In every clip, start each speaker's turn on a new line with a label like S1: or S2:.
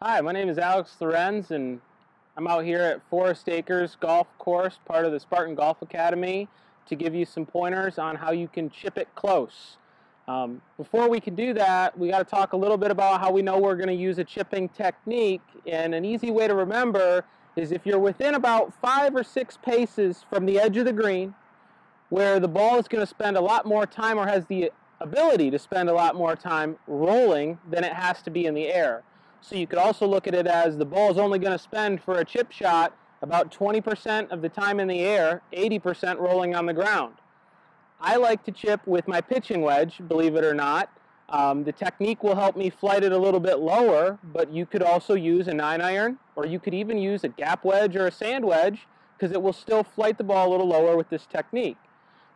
S1: Hi, my name is Alex Lorenz, and I'm out here at Forest Akers Golf Course, part of the Spartan Golf Academy, to give you some pointers on how you can chip it close. Before we can do that, we got to talk a little bit about how we know we're going to use a chipping technique. And an easy way to remember is if you're within about 5 or 6 paces from the edge of the green, where the ball is going to spend a lot more time or has the ability to spend a lot more time rolling than it has to be in the air. So you could also look at it as the ball is only going to spend for a chip shot about 20% of the time in the air, 80% rolling on the ground. I like to chip with my pitching wedge, believe it or not. The technique will help me flight it a little bit lower, but you could also use a 9-iron, or you could even use a gap wedge or a sand wedge, because it will still flight the ball a little lower with this technique.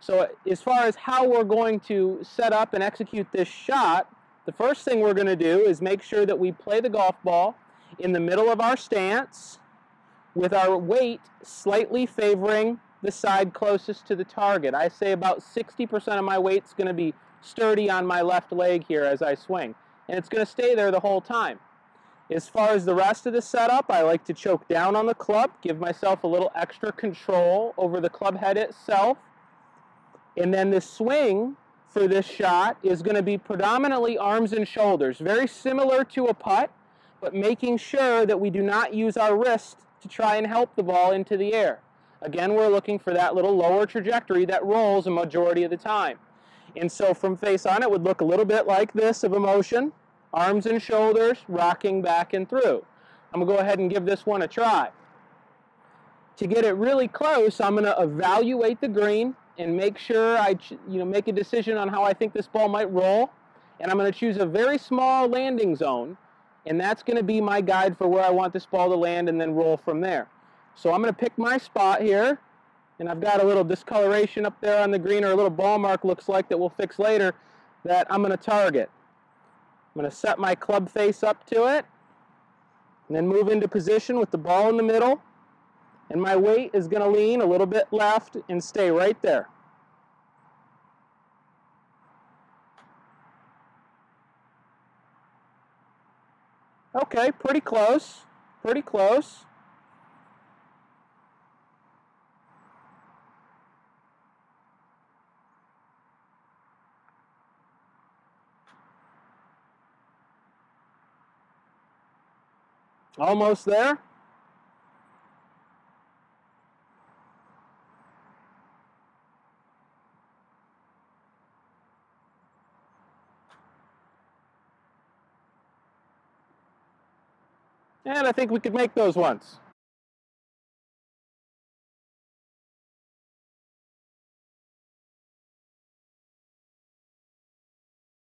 S1: So as far as how we're going to set up and execute this shot, the first thing we're going to do is make sure that we play the golf ball in the middle of our stance with our weight slightly favoring the side closest to the target. I say about 60% of my weight's going to be sturdy on my left leg here as I swing, and it's going to stay there the whole time. As far as the rest of the setup, I like to choke down on the club, give myself a little extra control over the club head itself, and then the swing for this shot is going to be predominantly arms and shoulders, very similar to a putt, but making sure that we do not use our wrist to try and help the ball into the air. Again, we're looking for that little lower trajectory that rolls a majority of the time. And so from face on, it would look a little bit like this of a motion, arms and shoulders rocking back and through. I'm going to go ahead and give this one a try. To get it really close, I'm going to evaluate the green and make sure I make a decision on how I think this ball might roll. And I'm going to choose a very small landing zone, and that's going to be my guide for where I want this ball to land and then roll from there. So I'm going to pick my spot here, and I've got a little discoloration up there on the green, or a little ball mark looks like, that we'll fix later, that I'm going to target. I'm going to set my club face up to it, and then move into position with the ball in the middle. And my weight is going to lean a little bit left and stay right there. Okay, pretty close, pretty close. Almost there. And I think we could make those ones.